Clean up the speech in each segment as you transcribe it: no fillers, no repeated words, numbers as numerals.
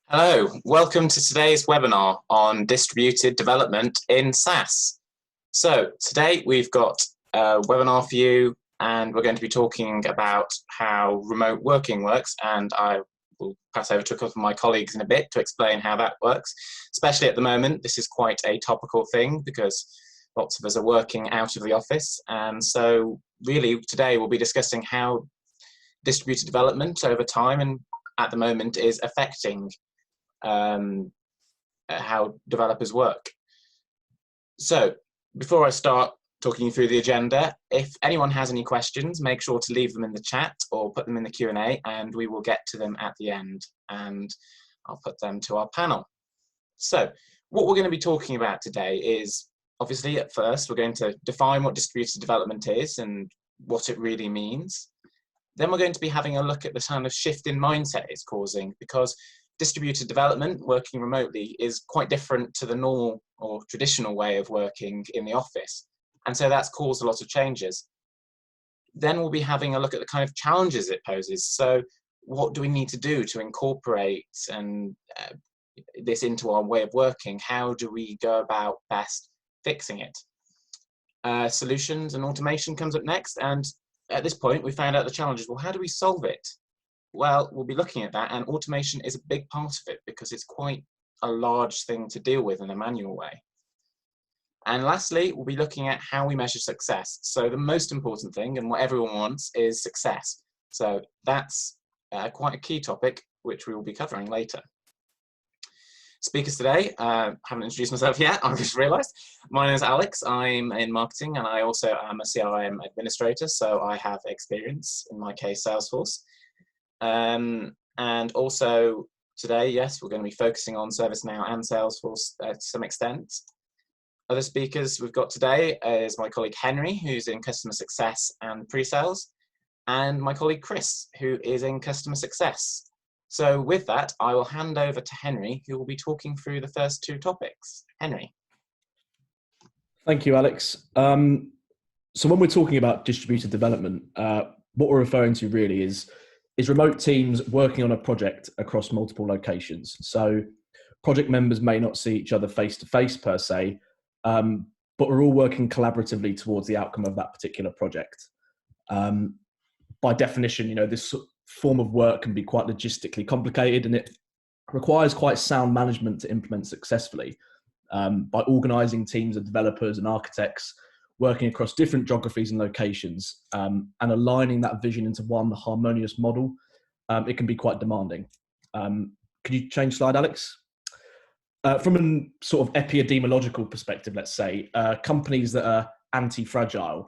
Hello, welcome to today's webinar on distributed development in SaaS. So today we've got a webinar for you and we're going to be talking about how remote working works, and I will pass over to a couple of my colleagues in a bit to explain how that works. Especially at the moment, this is quite a topical thing because lots of us are working out of the office, and so really today we'll be discussing how distributed development over time and at the moment is affecting how developers work. So before I start talking you through the agenda, if anyone has any questions, make sure to leave them in the chat or put them in the Q&A and we will get to them at the end and I'll put them to our panel. So what we're going to be talking about today is, obviously at first we're going to define what distributed development is and what it really means. Then we're going to be having a look at the kind of shift in mindset it's causing, because distributed development, working remotely, is quite different to the normal or traditional way of working in the office. And so that's caused a lot of changes. Then we'll be having a look at the kind of challenges it poses. So what do we need to do to incorporate this into our way of working? How do we go about best fixing it? Solutions and automation comes up next. And at this point, we found out the challenges. Well, how do we solve it? Well, we'll be looking at that, and automation is a big part of it because it's quite a large thing to deal with in a manual way. And lastly, we'll be looking at how we measure success. So the most important thing, and what everyone wants, is success. So that's quite a key topic, which we will be covering later. Speakers today, haven't introduced myself yet, I've just realized. My name is Alex, I'm in marketing, and I also am a CRM administrator, so I have experience, in my case, Salesforce. And also today, yes, we're going to be focusing on ServiceNow and Salesforce to some extent. Other speakers we've got today is my colleague Henry, who's in customer success and pre-sales, and my colleague Chris, who is in customer success. So with that, I will hand over to Henry, who will be talking through the first two topics. Henry. Thank you, Alex. So when we're talking about distributed development, what we're referring to really is remote teams working on a project across multiple locations. So project members may not see each other face to face per se, but we're all working collaboratively towards the outcome of that particular project. By definition, this form of work can be quite logistically complicated, and it requires quite sound management to implement successfully. By organising teams of developers and architects working across different geographies and locations, and aligning that vision into one harmonious model, it can be quite demanding. Could you change slide, Alex? From a sort of epidemiological perspective, let's say, companies that are anti-fragile,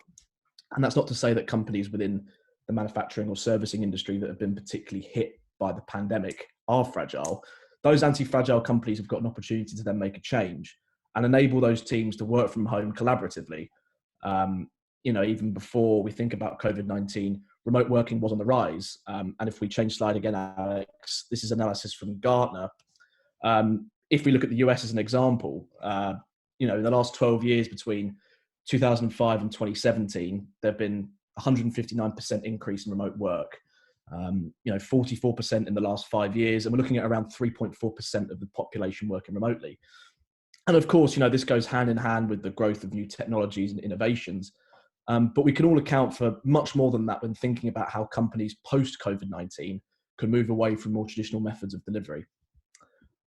and that's not to say that companies within the manufacturing or servicing industry that have been particularly hit by the pandemic are fragile. Those anti-fragile companies have got an opportunity to then make a change and enable those teams to work from home collaboratively. Even before we think about COVID-19, remote working was on the rise. And if we change slide again, Alex, this is analysis from Gartner. If we look at the US as an example, in the last 12 years between 2005 and 2017, there have been 159% increase in remote work, 44% in the last 5 years, and we're looking at around 3.4% of the population working remotely. And of course, this goes hand in hand with the growth of new technologies and innovations. But we can all account for much more than that when thinking about how companies post-COVID-19 can move away from more traditional methods of delivery.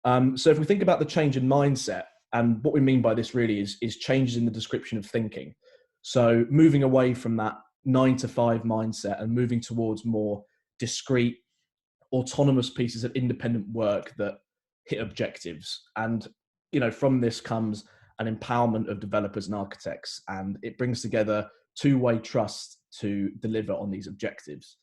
So if we think about the change in mindset, and what we mean by this really is changes in the description of thinking. So moving away from that 9-to-5 mindset and moving towards more discrete, autonomous pieces of independent work that hit objectives. And from this comes an empowerment of developers and architects, and it brings together two-way trust to deliver on these objectives.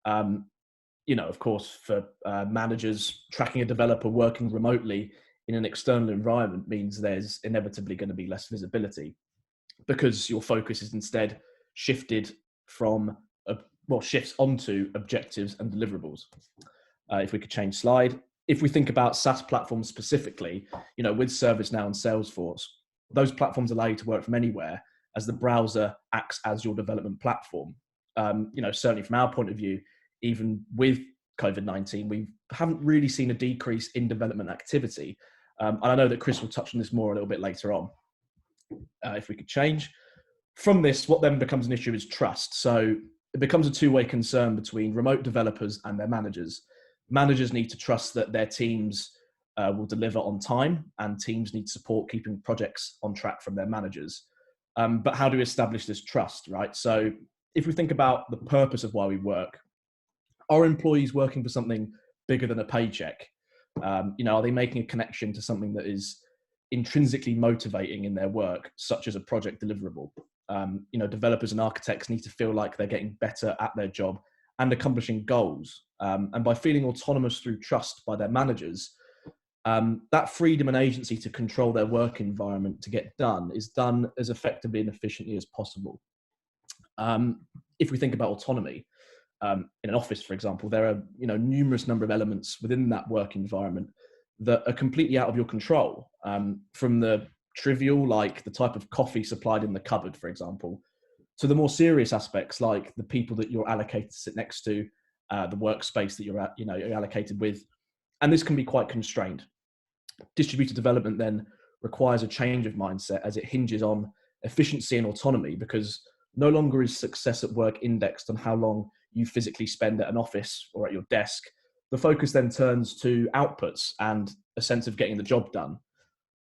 Of course, for managers, tracking a developer working remotely in an external environment means there's inevitably going to be less visibility, because your focus is instead shifted shifts onto objectives and deliverables. If we could change slide. If we think about SaaS platforms specifically, with ServiceNow and Salesforce, those platforms allow you to work from anywhere as the browser acts as your development platform. Certainly from our point of view, even with COVID-19, we haven't really seen a decrease in development activity. And I know that Chris will touch on this more a little bit later on, if we could change. From this, what then becomes an issue is trust. So it becomes a two-way concern between remote developers and their managers. Managers need to trust that their teams will deliver on time, and teams need support keeping projects on track from their managers. But how do we establish this trust, right? So if we think about the purpose of why we work, are employees working for something bigger than a paycheck? Are they making a connection to something that is intrinsically motivating in their work, such as a project deliverable? Developers and architects need to feel like they're getting better at their job and accomplishing goals. And by feeling autonomous through trust by their managers, that freedom and agency to control their work environment to get done is done as effectively and efficiently as possible. If we think about autonomy, in an office, for example, there are numerous number of elements within that work environment that are completely out of your control. From the trivial, like the type of coffee supplied in the cupboard, for example, to the more serious aspects, like the people that you're allocated to sit next to, the workspace that you're allocated with, and this can be quite constrained. Distributed development then requires a change of mindset as it hinges on efficiency and autonomy, because no longer is success at work indexed on how long you physically spend at an office or at your desk. The focus then turns to outputs and a sense of getting the job done.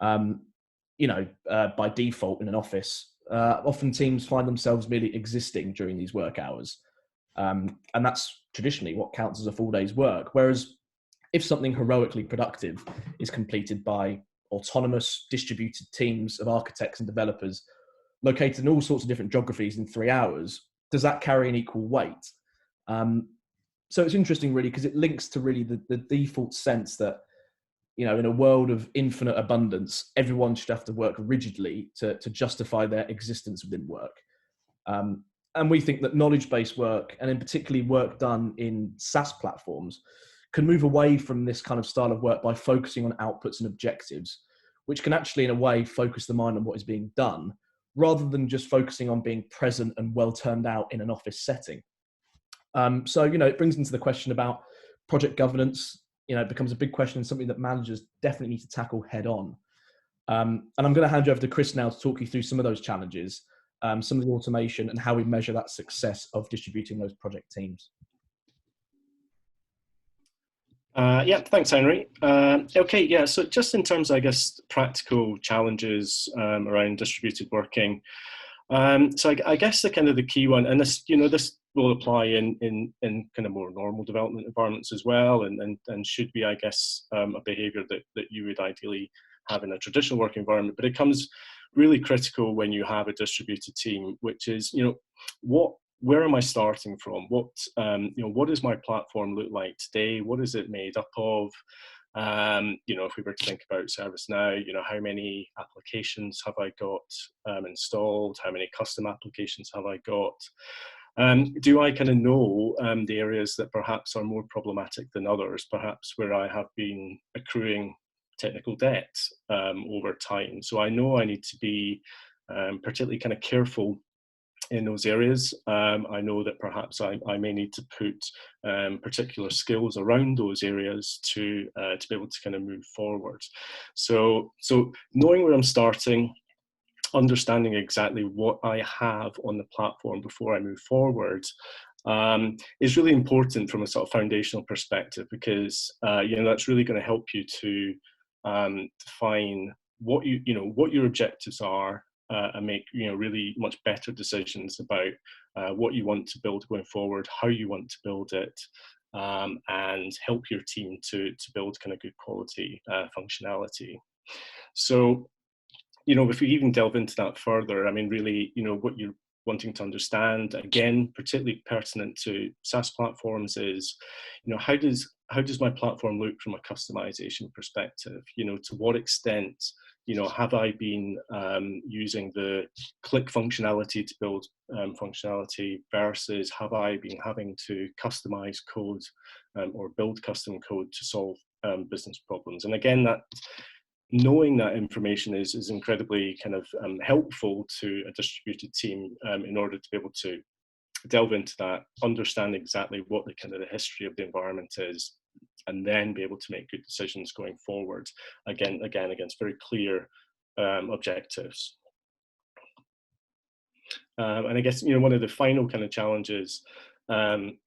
By default in an office, often teams find themselves merely existing during these work hours. And that's traditionally what counts as a full day's work. Whereas if something heroically productive is completed by autonomous distributed teams of architects and developers located in all sorts of different geographies in 3 hours, does that carry an equal weight? So it's interesting, really, because it links to really the default sense that, in a world of infinite abundance, everyone should have to work rigidly to justify their existence within work. And we think that knowledge-based work, and in particularly work done in SaaS platforms, can move away from this kind of style of work by focusing on outputs and objectives, which can actually, in a way, focus the mind on what is being done, rather than just focusing on being present and well turned out in an office setting. So it brings into the question about project governance. It becomes a big question and something that managers definitely need to tackle head on. And I'm going to hand you over to Chris now to talk you through some of those challenges, some of the automation, and how we measure that success of distributing those project teams. Thanks, Henry. So just in terms of, I guess, practical challenges around distributed working. So I guess the key one, and this will apply in kind of more normal development environments as well, and should be, I guess, a behaviour that you would ideally have in a traditional work environment. But it comes really critical when you have a distributed team, which is, where am I starting from? What does my platform look like today? What is it made up of? If we were to think about ServiceNow, how many applications have I got installed? How many custom applications have I got? Do I kind of know the areas that perhaps are more problematic than others, perhaps where I have been accruing technical debt over time? So I know I need to be particularly kind of careful in those areas. I know that perhaps I may need to put particular skills around those areas to be able to kind of move forward. So knowing where I'm starting, understanding exactly what I have on the platform before I move forward is really important from a sort of foundational perspective, because that's really going to help you to define what your objectives are, and make really much better decisions about what you want to build going forward, how you want to build it, and help your team to build kind of good quality functionality. So, if we even delve into that further, I mean, really, what you're wanting to understand, again, particularly pertinent to SaaS platforms, is, how does my platform look from a customization perspective? To what extent, have I been using the click functionality to build functionality, versus have I been having to customize code or build custom code to solve business problems? And again, that knowing that information is incredibly kind of helpful to a distributed team in order to be able to delve into that, understand exactly what the kind of the history of the environment is, and then be able to make good decisions going forward, again against very clear objectives. And I guess, one of the final kind of challenges around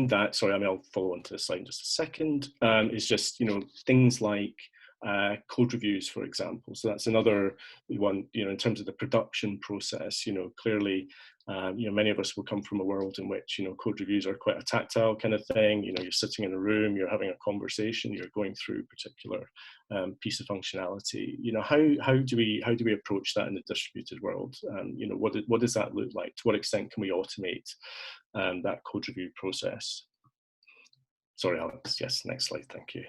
that, sorry, I'll follow on to this slide in just a second, is just, things like code reviews, for example. So that's another one, in terms of the production process. Clearly, many of us will come from a world in which, code reviews are quite a tactile kind of thing. You're sitting in a room, you're having a conversation, you're going through a particular piece of functionality. How do we approach that in the distributed world? What does that look like? To what extent can we automate that code review process? Sorry, Alex. Yes, next slide. Thank you.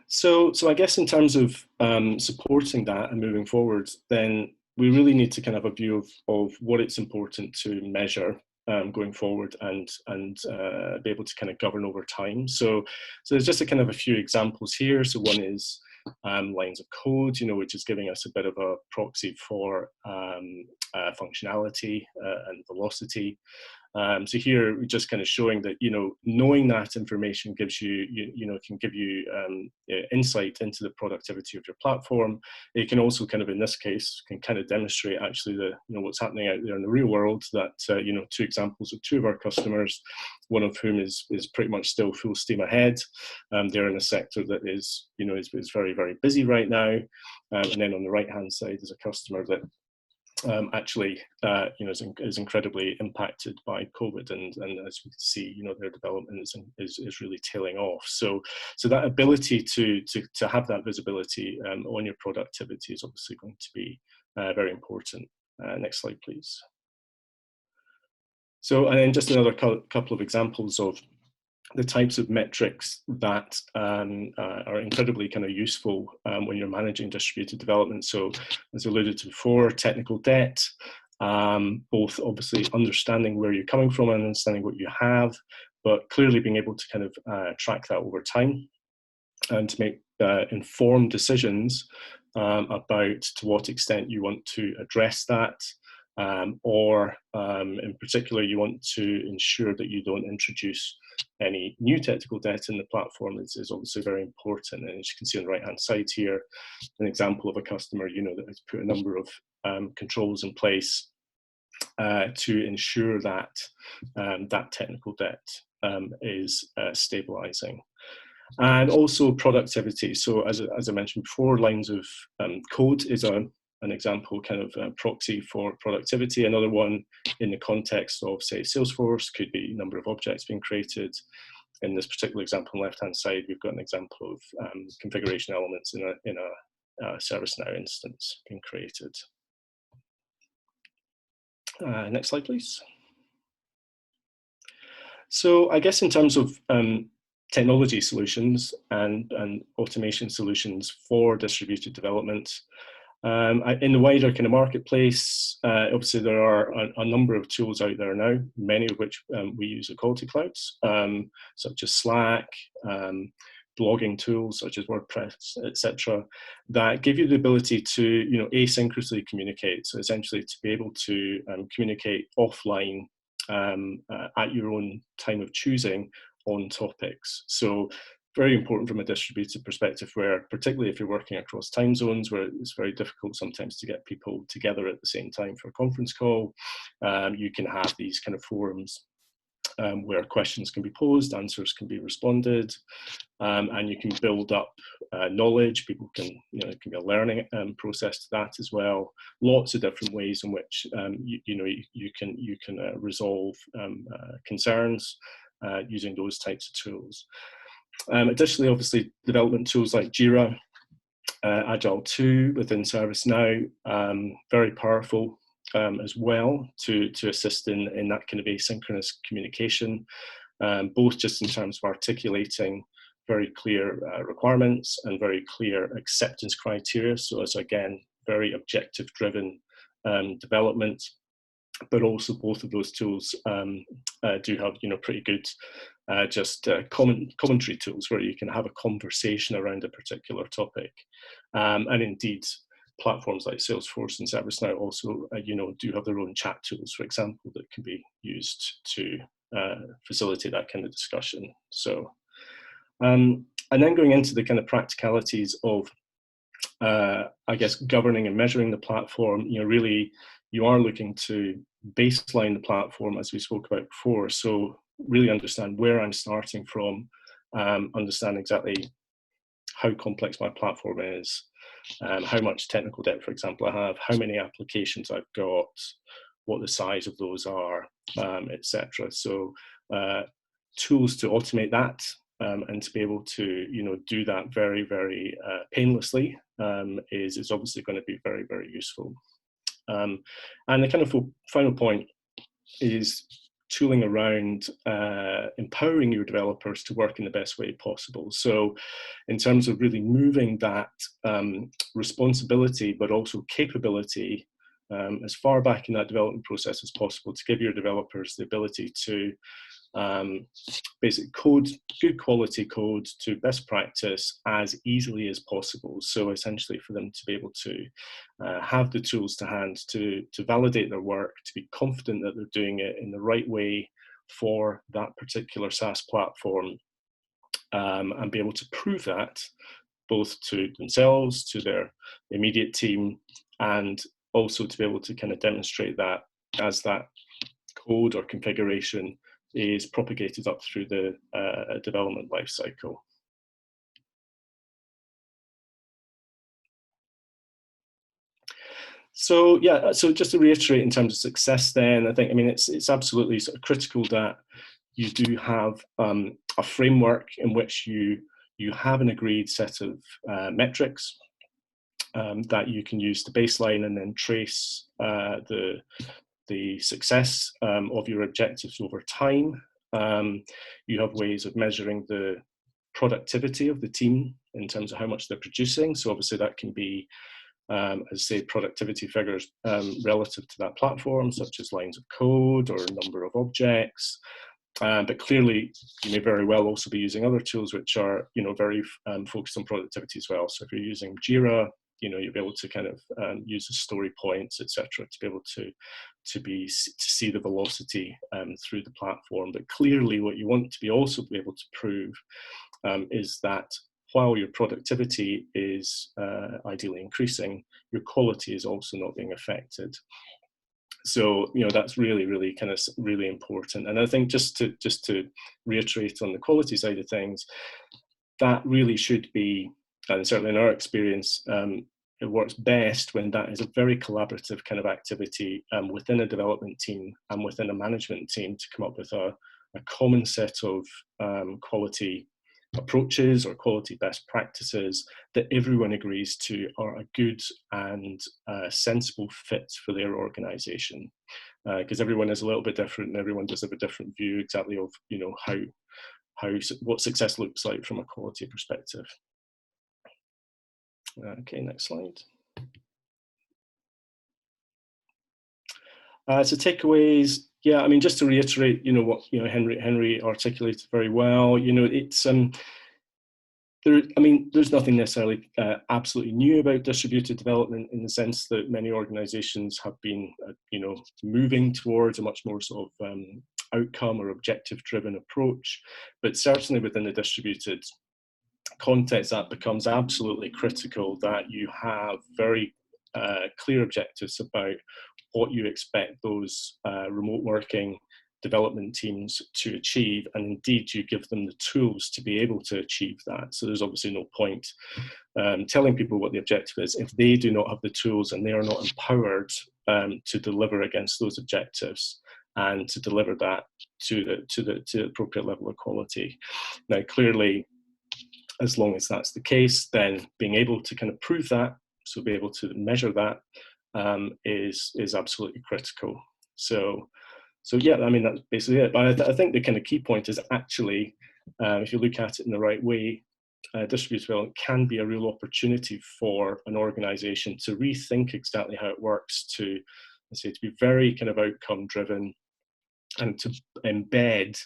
So I guess in terms of supporting that and moving forward, then we really need to kind of have a view of what it's important to measure going forward and be able to kind of govern over time. So there's just a kind of a few examples here. So one is lines of code, which is giving us a bit of a proxy for functionality and velocity. So here we're just kind of showing that, knowing that information gives you, can give you insight into the productivity of your platform. It can also kind of, in this case, can kind of demonstrate actually what's happening out there in the real world. That, two examples of two of our customers, one of whom is pretty much still full steam ahead. They're in a sector that is very, very busy right now. And then on the right-hand side is a customer that actually, is incredibly impacted by COVID, and as we can see, their development is really tailing off. So that ability to have that visibility on your productivity is obviously going to be very important. Next slide, please. So, and then just another couple of examples of the types of metrics that are incredibly kind of useful when you're managing distributed development. So, as alluded to before, technical debt, both obviously understanding where you're coming from and understanding what you have, but clearly being able to kind of track that over time and to make informed decisions about to what extent you want to address that. Or in particular, you want to ensure that you don't introduce any new technical debt in the platform is obviously very important. And as you can see on the right-hand side here, an example of a customer, that has put a number of controls in place to ensure that that technical debt is stabilizing. And also productivity. So as I mentioned before, lines of code is an example kind of proxy for productivity. Another one in the context of, say, Salesforce could be number of objects being created. In this particular example on the left-hand side, we've got an example of configuration elements in a ServiceNow instance being created. Next slide, please. So I guess in terms of technology solutions and automation solutions for distributed development, in the wider kind of marketplace, obviously there are a number of tools out there now, many of which we use at Quality Clouds, such as Slack, blogging tools such as WordPress, etc., that give you the ability to, asynchronously communicate. So essentially to be able to communicate offline at your own time of choosing on topics. So very important from a distributed perspective, where particularly if you're working across time zones, where it's very difficult sometimes to get people together at the same time for a conference call, you can have these kind of forums where questions can be posed, answers can be responded, and you can build up knowledge. People can, it can be a learning process to that as well. Lots of different ways in which you can resolve concerns using those types of tools. Additionally, obviously, development tools like Jira, Agile 2 within ServiceNow, very powerful as well to assist in that kind of asynchronous communication, both just in terms of articulating very clear requirements and very clear acceptance criteria. So it's, again, very objective-driven development. But also both of those tools do have, pretty good commentary tools where you can have a conversation around a particular topic. And indeed, platforms like Salesforce and ServiceNow also, do have their own chat tools, for example, that can be used to facilitate that kind of discussion. So, and then going into the kind of practicalities of, I guess, governing and measuring the platform, really, you are looking to baseline the platform, as we spoke about before. So really understand where I'm starting from, understand exactly how complex my platform is, how much technical debt, for example, I have, how many applications I've got, what the size of those are, etc. So tools to automate that and to be able to do that very, very painlessly is obviously going to be very, very useful. And the kind of final point is tooling around empowering your developers to work in the best way possible. So in terms of really moving that responsibility, but also capability as far back in that development process as possible, to give your developers the ability to basic code, good quality code to best practice as easily as possible. So essentially for them to be able to have the tools to hand to validate their work, to be confident that they're doing it in the right way for that particular SaaS platform, and be able to prove that both to themselves, to their immediate team, and also to be able to kind of demonstrate that as that code or configuration is propagated up through the development lifecycle. So yeah, so just to reiterate in terms of success then, I mean, it's absolutely sort of critical that you do have a framework in which you have an agreed set of metrics that you can use to baseline and then trace the success of your objectives over time. You have ways of measuring the productivity of the team in terms of how much they're producing. So obviously that can be, as I say, productivity figures relative to that platform, such as lines of code or number of objects. But clearly, you may very well also be using other tools which are, very focused on productivity as well. So if you're using Jira, you'll be able to kind of use the story points, etc., to be able to see the velocity through the platform. But clearly, what you want to be also be able to prove is that while your productivity is ideally increasing, your quality is also not being affected. So that's really, really kind of really important. And I think just to reiterate on the quality side of things, that really should be, and certainly in our experience, it works best when that is a very collaborative kind of activity within a development team and within a management team to come up with a common set of quality approaches or quality best practices that everyone agrees to are a good and sensible fit for their organization, because everyone is a little bit different and everyone does have a different view exactly of what success looks like from a quality perspective. Okay, next slide. So takeaways, yeah, I mean, just to reiterate, what Henry articulated very well. It's there's nothing necessarily absolutely new about distributed development in the sense that many organizations have been, moving towards a much more sort of outcome or objective-driven approach. But certainly within the distributed context, that becomes absolutely critical that you have very clear objectives about what you expect those remote working development teams to achieve, and indeed you give them the tools to be able to achieve that. So there's obviously no point telling people what the objective is if they do not have the tools and they are not empowered to deliver against those objectives and to deliver that to the appropriate level of quality. Now, clearly, as long as that's the case, then being able to kind of prove that, so be able to measure that, is absolutely critical. So yeah, I mean, that's basically it. But I think the kind of key point is actually, if you look at it in the right way, distributed development can be a real opportunity for an organization to rethink exactly how it works, to be very kind of outcome driven, and to embed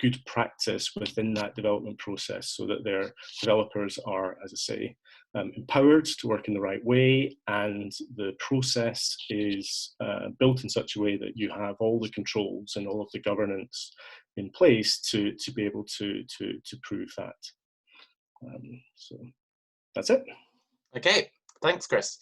good practice within that development process so that their developers are, as I say, empowered to work in the right way, and the process is built in such a way that you have all the controls and all of the governance in place to be able to prove that. So that's it. Okay, thanks, Chris.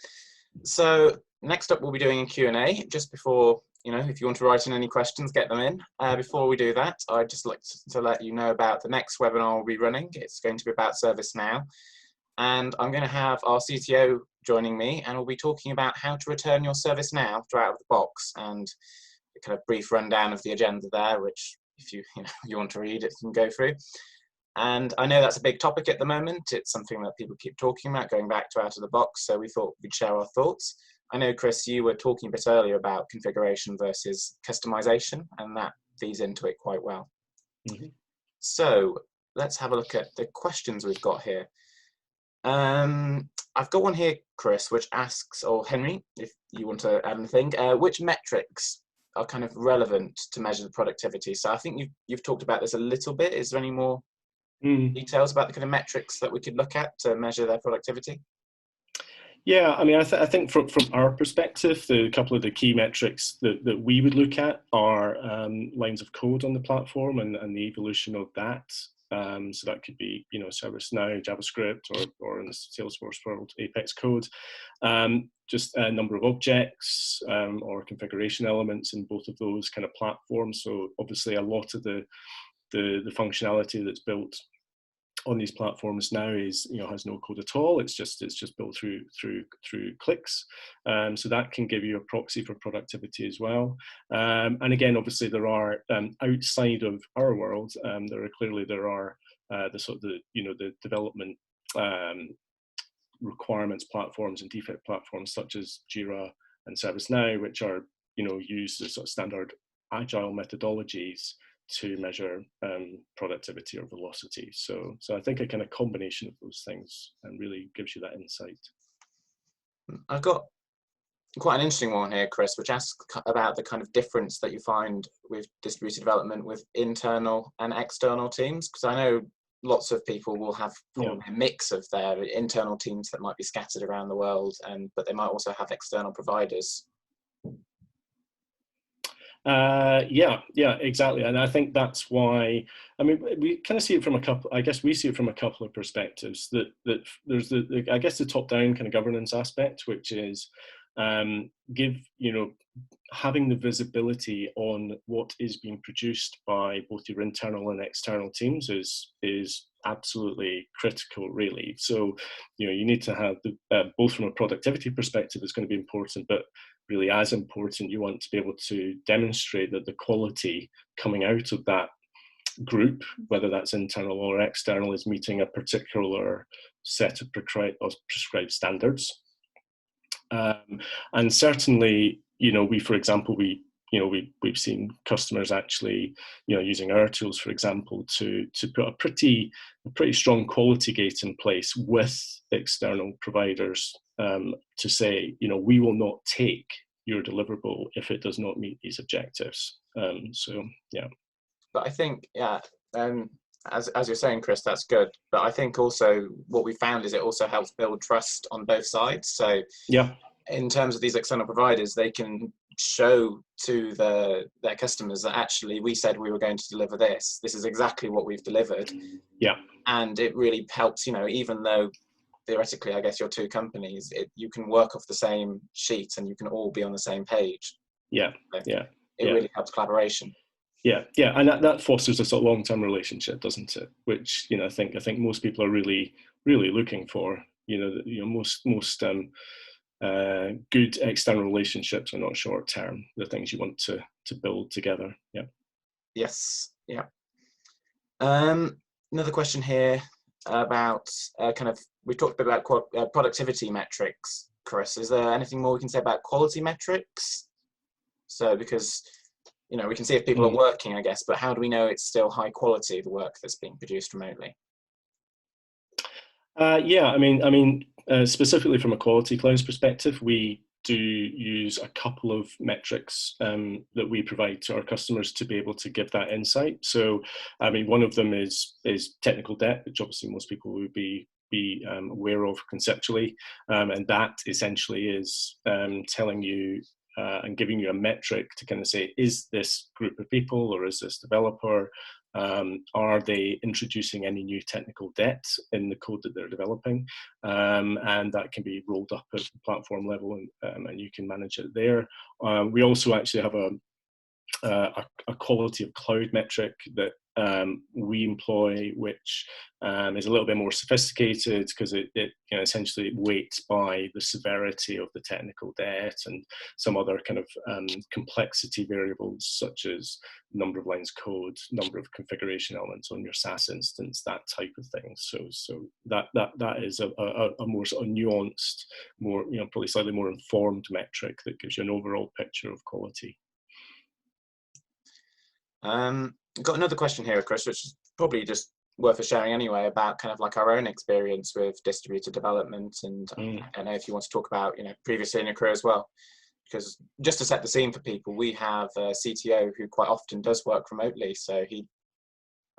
So next up, we'll be doing a Q&A. Just before, if you want to write in any questions, get them in. Before we do that, I'd just like to let you know about the next webinar we'll be running. It's going to be about ServiceNow. And I'm going to have our CTO joining me, and we'll be talking about how to return your ServiceNow out of the box, and a kind of brief rundown of the agenda there, which if you want to read it, you can go through. And I know that's a big topic at the moment. It's something that people keep talking about, going back to out of the box. So we thought we'd share our thoughts. I know, Chris, you were talking a bit earlier about configuration versus customization, and that feeds into it quite well. Mm-hmm. So let's have a look at the questions we've got here. I've got one here, Chris, which asks, or Henry, if you want to add anything, which metrics are kind of relevant to measure the productivity? So I think you've talked about this a little bit. Is there any more details about the kind of metrics that we could look at to measure their productivity? Yeah, I mean, I think from our perspective, a couple of the key metrics that we would look at are lines of code on the platform and the evolution of that. So that could be, ServiceNow, JavaScript, or in the Salesforce world, Apex code. Just a number of objects or configuration elements in both of those kind of platforms. So obviously, a lot of the functionality that's built on these platforms now is has no code at all. It's just built through clicks. So that can give you a proxy for productivity as well. And again, obviously there are outside of our world, there are the sort of the development requirements platforms and defect platforms such as Jira and ServiceNow, which are use the sort of standard agile methodologies to measure productivity or velocity. So I think a kind of combination of those things really gives you that insight. I've got quite an interesting one here, Chris, which asks about the kind of difference that you find with distributed development with internal and external teams, because I know lots of people will have a mix of their internal teams that might be scattered around the world, but they might also have external providers. Yeah, exactly. And I think that's why, I mean, we kind of see it from we see it from a couple of perspectives, that there's the top-down kind of governance aspect, which is having the visibility on what is being produced by both your internal and external teams is absolutely critical, really. So, you need to have both from a productivity perspective, it's going to be important, but really as important, you want to be able to demonstrate that the quality coming out of that group, whether that's internal or external, is meeting a particular set of prescribed standards. And certainly, we've seen customers actually, using our tools, for example, to put a pretty strong quality gate in place with external providers to say, we will not take your deliverable if it does not meet these objectives. So, yeah. But I think, as you're saying, Chris, that's good. But I think also what we found is it also helps build trust on both sides. So yeah, in terms of these external providers, they can show to their customers that actually we said we were going to deliver this. This is exactly what we've delivered. Yeah. And it really helps, even though theoretically, I guess you're two companies, you can work off the same sheet and you can all be on the same page. Yeah. So it really helps collaboration. Yeah, and that fosters a sort of long-term relationship, doesn't it? Which I think most people are really looking for. Most good external relationships are not short-term. They're things you want to build together. Yeah. Yes. Yeah. Another question here about we talked a bit about productivity metrics, Chris. Is there anything more we can say about quality metrics? So because we can see if people are working, I guess, but how do we know it's still high quality, the work that's being produced remotely? Yeah, I mean, specifically from a quality clearance perspective, we do use a couple of metrics that we provide to our customers to be able to give that insight. So, I mean, one of them is technical debt, which obviously most people would be be aware of conceptually, and that essentially is telling you and giving you a metric to kind of say, is this group of people or is this developer, are they introducing any new technical debt in the code that they're developing? And that can be rolled up at the platform level, and you can manage it there. We also actually have a quality of cloud metric that we employ, which is a little bit more sophisticated because it essentially weights by the severity of the technical debt and some other kind of complexity variables, such as number of lines code, number of configuration elements on your SaaS instance, that type of thing. So that is a more sort of nuanced, more probably slightly more informed metric that gives you an overall picture of quality. Got another question here, Chris, which is probably just worth us sharing anyway, about kind of like our own experience with distributed development. And I don't know if you want to talk about, previously in your career as well, because just to set the scene for people, we have a CTO who quite often does work remotely. So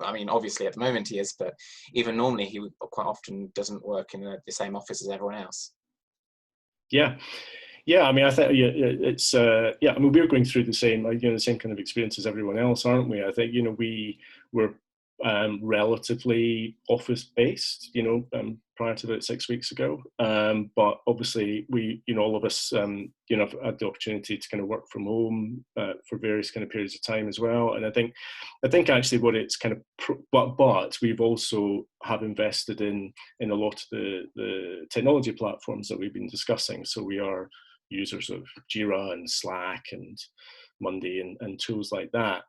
obviously at the moment he is, but even normally he quite often doesn't work in the same office as everyone else. Yeah, I mean, I think it's I mean, we're going through the same, the same kind of experience as everyone else, aren't we? I think we were relatively office based, prior to about 6 weeks ago. But obviously, we, all of us, have had the opportunity to kind of work from home for various kind of periods of time as well. And I think actually what it's kind of, but we've also have invested in a lot of the technology platforms that we've been discussing. So we are users of Jira and Slack and Monday and tools like that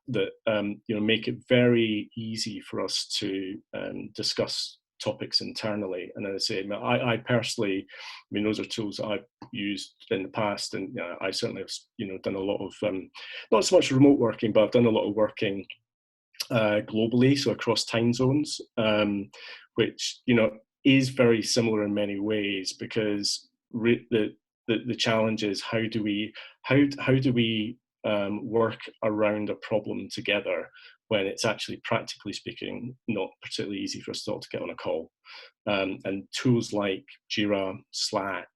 make it very easy for us to discuss topics internally. And as I say, I personally, those are tools that I've used in the past, and I certainly have done a lot of not so much remote working, but I've done a lot of working globally, so across time zones, which is very similar in many ways, because the challenge is how do we work around a problem together when it's actually, practically speaking, not particularly easy for us all to get on a call. And tools like Jira, Slack,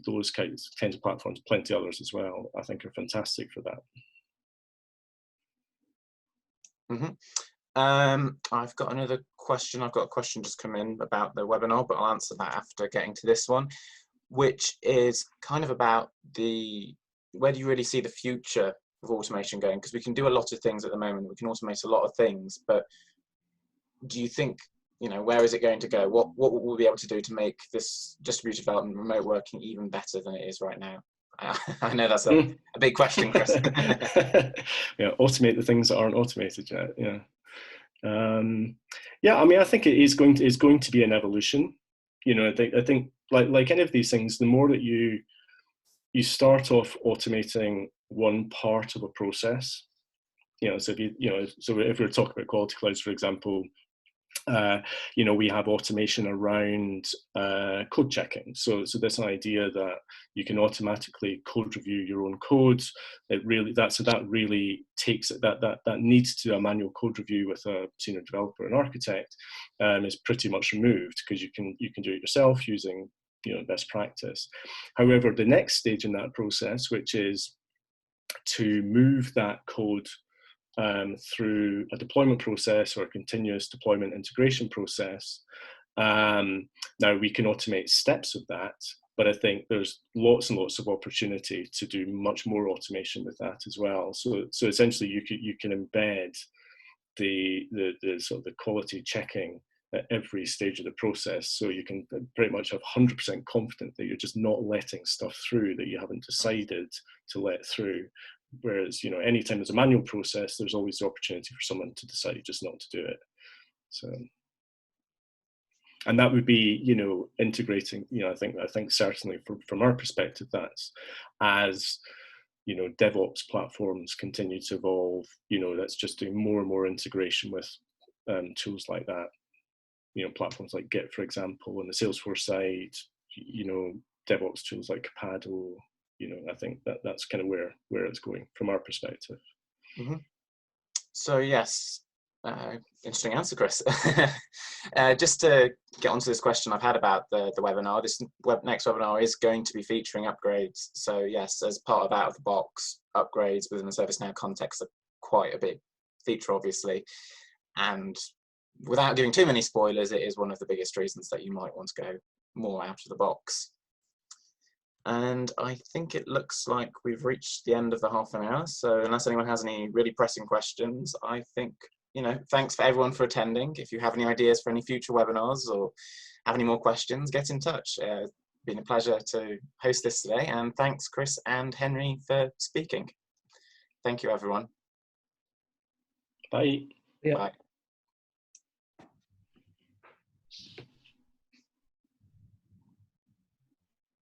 those kinds of platforms, plenty others as well, I think are fantastic for that. I've got another question. I've got a question just come in about the webinar, but I'll answer that after getting to this one, which is kind of about where do you really see the future of automation going? Because we can do a lot of things at the moment. We can automate a lot of things, but do you think, where is it going to go? What will we be able to do to make this distributed development, remote working, even better than it is right now? I know that's a big question, Chris. Automate the things that aren't automated yet. I think it is going to be an evolution. I think like any of these things, the more that you start off automating one part of a process, so if we're talking about quality clouds, for example, we have automation around code checking. So this idea that you can automatically code review your own code, that really takes it, that needs to do a manual code review with a senior developer and architect, is pretty much removed, because you can do it yourself using best practice. However, the next stage in that process, which is to move that code through a deployment process or a continuous deployment integration process. Now we can automate steps of that, but I think there's lots and lots of opportunity to do much more automation with that as well. So essentially you can embed the sort of the quality checking at every stage of the process, so you can pretty much have 100% confident that you're just not letting stuff through that you haven't decided to let through. Whereas, anytime there's a manual process, there's always the opportunity for someone to decide just not to do it. So, and that would be, integrating. I think certainly from our perspective, that's as DevOps platforms continue to evolve. That's just doing more and more integration with tools like that. Platforms like Git, for example, on the Salesforce side. DevOps tools like Capado. I think that's kind of where it's going from our perspective. So yes, Interesting answer, Chris. Just to get onto this question I've had about the webinar, this next webinar is going to be featuring upgrades. So yes, as part of out of the box, upgrades within the ServiceNow context are quite a big feature, obviously. And without giving too many spoilers, it is one of the biggest reasons that you might want to go more out of the box. And I think it looks like we've reached the end of the half an hour. So unless anyone has any really pressing questions, I think, thanks for everyone for attending. If you have any ideas for any future webinars or have any more questions, get in touch. It's been a pleasure to host this today. And thanks, Chris and Henry, for speaking. Thank you, everyone. Bye. Yeah. Bye.